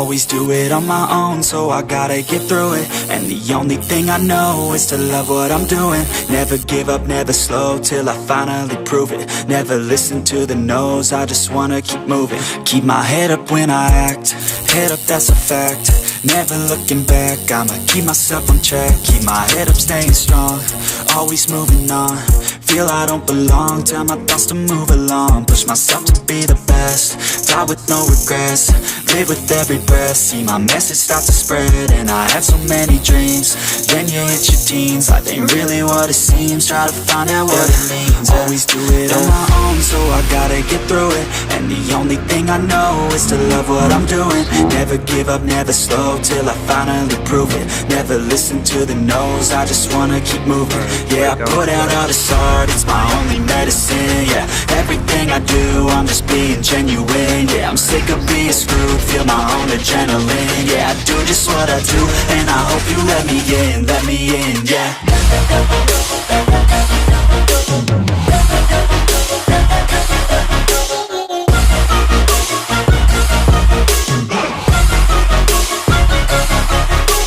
Always do it on my own, so I gotta get through it. And the only thing I know is to love what I'm doing. Never give up, never slow, till I finally prove it. Never listen to the no's, I just wanna keep moving. Keep my head up when I act, head up, that's a fact. Never looking back, I'ma keep myself on track. Keep my head up, staying strong, always moving on. Feel I don't belong, tell my thoughts to move along. Push myself to be the best, die with no regrets. Live with every breath, see my message start to spread. And I had so many dreams, then you hit your teens. Life ain't really what it seems, try to find out what it means. Always do it on my own, so I gotta get through it. And the only thing I know is to love what I'm doing. Never give up, never slow, till I finally prove it. Never listen to the no's, I just wanna keep moving. Yeah, I put out all this art, it's my only medicine. Yeah, everything I do, I'm just being genuine. Yeah, I'm sick of being screwed, feel my own adrenaline. Yeah, I do just what I do, and I hope you let me in, yeah.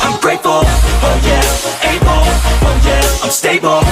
I'm grateful, oh yeah, able, oh yeah, I'm stable.